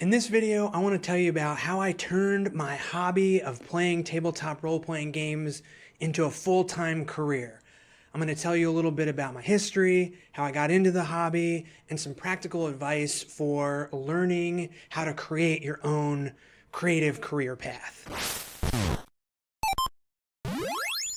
In this video, I want to tell you about how I turned my hobby of playing tabletop role-playing games into a full-time career. I'm going to tell you a little bit about my history, how I got into the hobby, and some practical advice for learning how to create your own creative career path.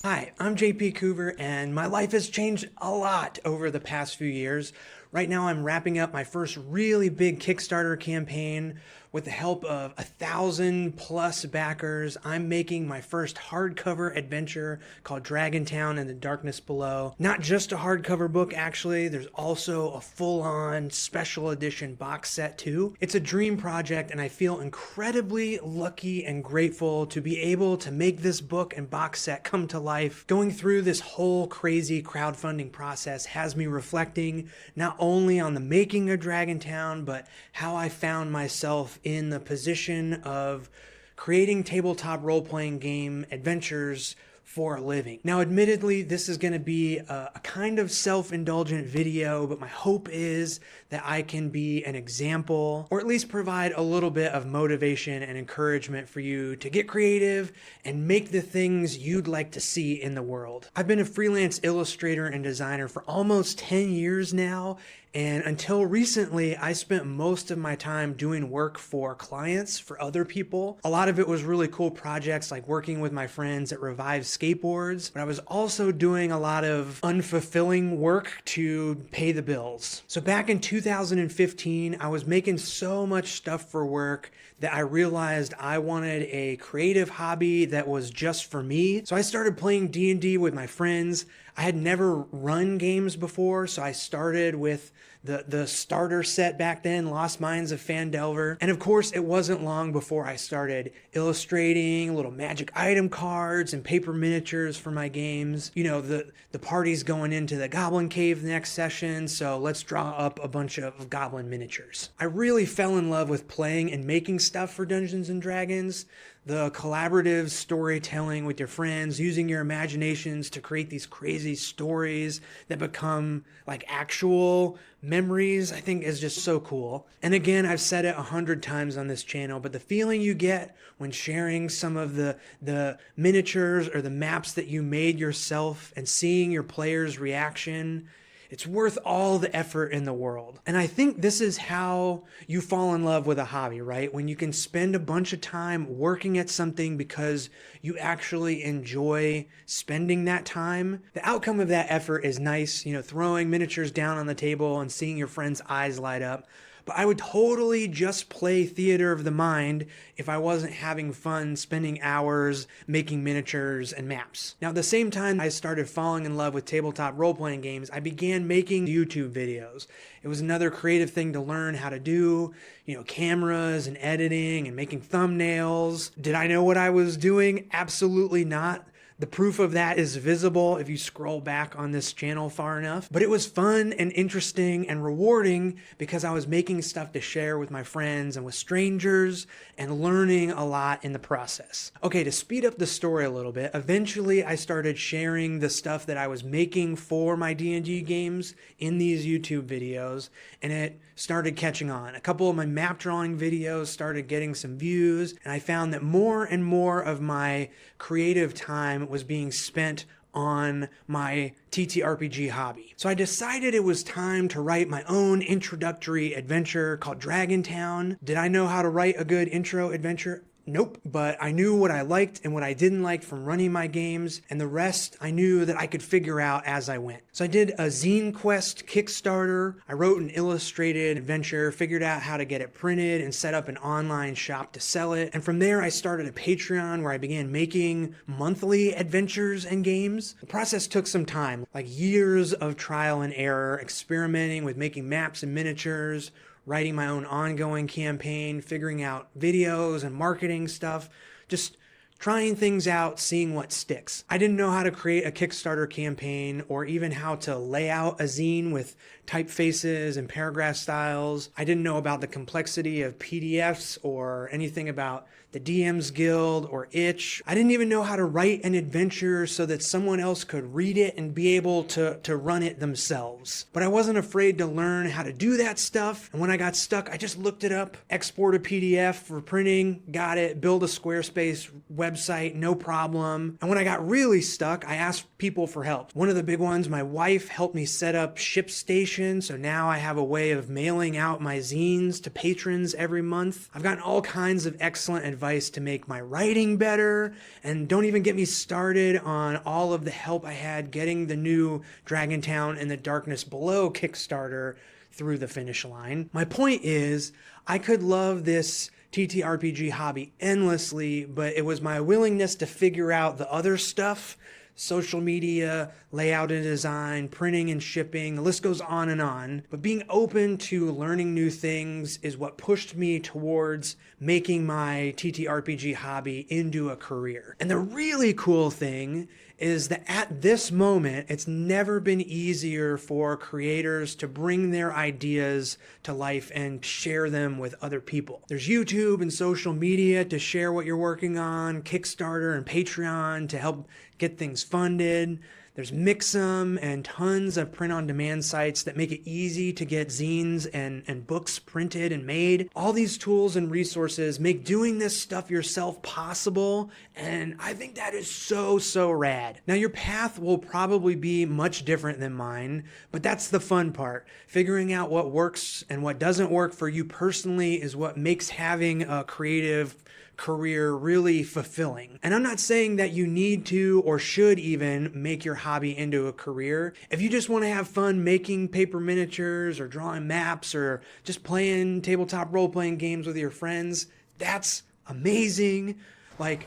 Hi, I'm JP Coovert, and my life has changed a lot over the past few years. Right now, I'm wrapping up my first really big Kickstarter campaign. With the help of 1,000+ backers, I'm making my first hardcover adventure called Dragontown and the Darkness Below. Not just a hardcover book, actually. There's also a full-on special edition box set, too. It's a dream project, and I feel incredibly lucky and grateful to be able to make this book and box set come to life. Going through this whole crazy crowdfunding process has me reflecting not only on the making of Dragontown, but how I found myself in the position of creating tabletop role-playing game adventures for a living. Now, admittedly, this is going to be a kind of self-indulgent video, but my hope is that I can be an example, or at least provide a little bit of motivation and encouragement for you to get creative and make the things you'd like to see in the world. I've been a freelance illustrator and designer for almost 10 years now, and until recently, I spent most of my time doing work for clients, for other people. A lot of it was really cool projects like working with my friends at Revive Skateboards, but I was also doing a lot of unfulfilling work to pay the bills. So back in 2015, I was making so much stuff for work that I realized I wanted a creative hobby that was just for me. So I started playing D&D with my friends. I had never run games before, so I started with the starter set back then, Lost Minds of Phandelver. And of course, it wasn't long before I started illustrating little magic item cards and paper miniatures for my games. You know, the party's going into the Goblin Cave next session, so let's draw up a bunch of goblin miniatures. I really fell in love with playing and making stuff for Dungeons and Dragons. The collaborative storytelling with your friends, using your imaginations to create these crazy stories that become like actual memories, I think is just so cool. And again, I've said it 100 times on this channel, but the feeling you get when sharing some of the miniatures or the maps that you made yourself and seeing your players' reaction, it's worth all the effort in the world. And I think this is how you fall in love with a hobby, right? When you can spend a bunch of time working at something because you actually enjoy spending that time. The outcome of that effort is nice, you know, throwing miniatures down on the table and seeing your friends' eyes light up. But I would totally just play theater of the mind if I wasn't having fun spending hours making miniatures and maps. Now, at the same time I started falling in love with tabletop role-playing games, I began making YouTube videos. It was another creative thing to learn how to do, you know, cameras and editing and making thumbnails. Did I know what I was doing? Absolutely not. The proof of that is visible if you scroll back on this channel far enough. But it was fun and interesting and rewarding because I was making stuff to share with my friends and with strangers and learning a lot in the process. Okay, to speed up the story a little bit, eventually I started sharing the stuff that I was making for my D&D games in these YouTube videos, and it started catching on. A couple of my map drawing videos started getting some views, and I found that more and more of my creative time was being spent on my TTRPG hobby. So I decided it was time to write my own introductory adventure called Dragontown. Did I know how to write a good intro adventure? Nope, but I knew what I liked and what I didn't like from running my games, and the rest I knew that I could figure out as I went. So I did a Zine Quest Kickstarter, I wrote an illustrated adventure, figured out how to get it printed, and set up an online shop to sell it. And from there I started a Patreon where I began making monthly adventures and games. The process took some time, like years of trial and error, experimenting with making maps and miniatures, writing my own ongoing campaign, figuring out videos and marketing stuff, just trying things out, seeing what sticks. I didn't know how to create a Kickstarter campaign or even how to lay out a zine with typefaces and paragraph styles. I didn't know about the complexity of PDFs or anything about the DMs Guild or Itch. I didn't even know how to write an adventure so that someone else could read it and be able to run it themselves. But I wasn't afraid to learn how to do that stuff. And when I got stuck, I just looked it up, export a PDF for printing, got it, build a Squarespace website, no problem. And when I got really stuck, I asked people for help. One of the big ones, my wife helped me set up ShipStation. So now I have a way of mailing out my zines to patrons every month. I've gotten all kinds of excellent advice to make my writing better. And don't even get me started on all of the help I had getting the new Dragontown and the Darkness Below Kickstarter through the finish line. My point is, I could love this TTRPG hobby endlessly, but it was my willingness to figure out the other stuff, social media, layout and design, printing and shipping, the list goes on. But being open to learning new things is what pushed me towards making my TTRPG hobby into a career. And the really cool thing is that at this moment, it's never been easier for creators to bring their ideas to life and share them with other people. There's YouTube and social media to share what you're working on, Kickstarter and Patreon to help get things funded. There's Mixam and tons of print-on-demand sites that make it easy to get zines and books printed and made. All these tools and resources make doing this stuff yourself possible, and I think that is so rad. Now, your path will probably be much different than mine, but that's the fun part. Figuring out what works and what doesn't work for you personally is what makes having a creative career really fulfilling. And I'm not saying that you need to or should even make your hobby into a career. If you just want to have fun making paper miniatures or drawing maps or just playing tabletop role-playing games with your friends, that's amazing. Like,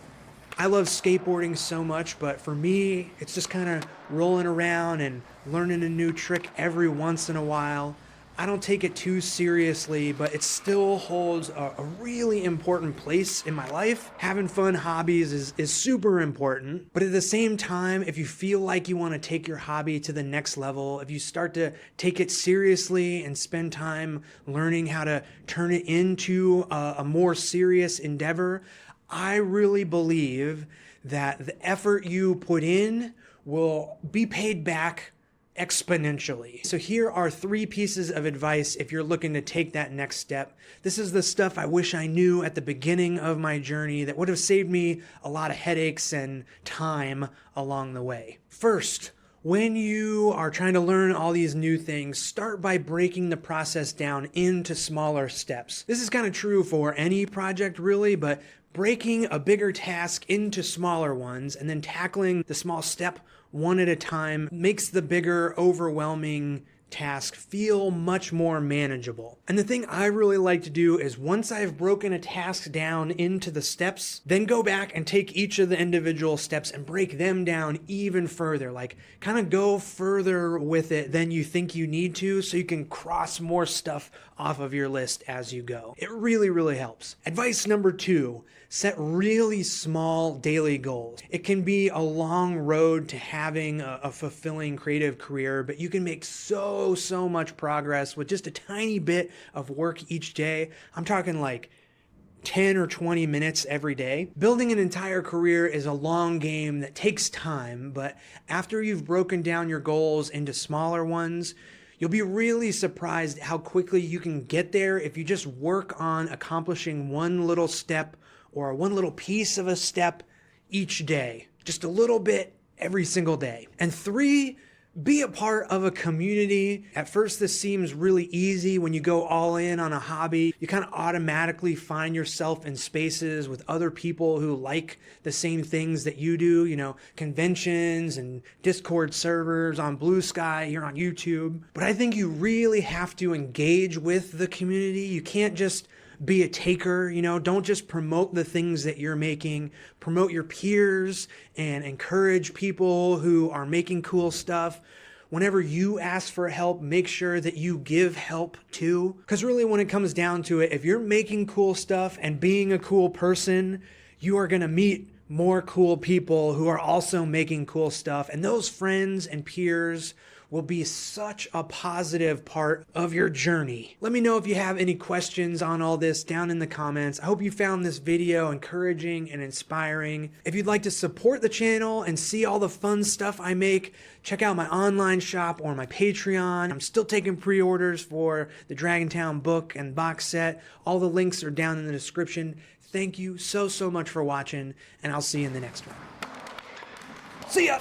I love skateboarding so much, but for me, it's just kind of rolling around and learning a new trick every once in a while. I don't take it too seriously, but it still holds a really important place in my life. Having fun hobbies is super important, but at the same time, if you feel like you want to take your hobby to the next level, if you start to take it seriously and spend time learning how to turn it into a more serious endeavor, I really believe that the effort you put in will be paid back exponentially. So here are 3 pieces of advice if you're looking to take that next step. This is the stuff I wish I knew at the beginning of my journey that would have saved me a lot of headaches and time along the way. First, when you are trying to learn all these new things, start by breaking the process down into smaller steps. This is kind of true for any project really, but breaking a bigger task into smaller ones and then tackling the small step one at a time makes the bigger, overwhelming task feel much more manageable. And the thing I really like to do is once I've broken a task down into the steps, then go back and take each of the individual steps and break them down even further. Like, kind of go further with it than you think you need to so you can cross more stuff off of your list as you go. It really helps. Advice number 2, set really small daily goals. It can be a long road to having a fulfilling creative career, but you can make so much progress with just a tiny bit of work each day. I'm talking like 10 or 20 minutes every day. Building an entire career is a long game that takes time, but after you've broken down your goals into smaller ones, you'll be really surprised how quickly you can get there if you just work on accomplishing one little step or one little piece of a step each day. Just a little bit every single day. And 3, be a part of a community. At first, this seems really easy when you go all in on a hobby. You kind of automatically find yourself in spaces with other people who like the same things that you do, you know, conventions and Discord servers on Blue Sky, here on YouTube. But I think you really have to engage with the community. You can't just be a taker, you know, don't just promote the things that you're making, promote your peers and encourage people who are making cool stuff. Whenever you ask for help, make sure that you give help too. Because really when it comes down to it, if you're making cool stuff and being a cool person, you are going to meet more cool people who are also making cool stuff. And those friends and peers will be such a positive part of your journey. Let me know if you have any questions on all this down in the comments. I hope you found this video encouraging and inspiring. If you'd like to support the channel and see all the fun stuff I make, check out my online shop or my Patreon. I'm still taking pre-orders for the Dragontown book and box set. All the links are down in the description. Thank you so much for watching, and I'll see you in the next one. See ya!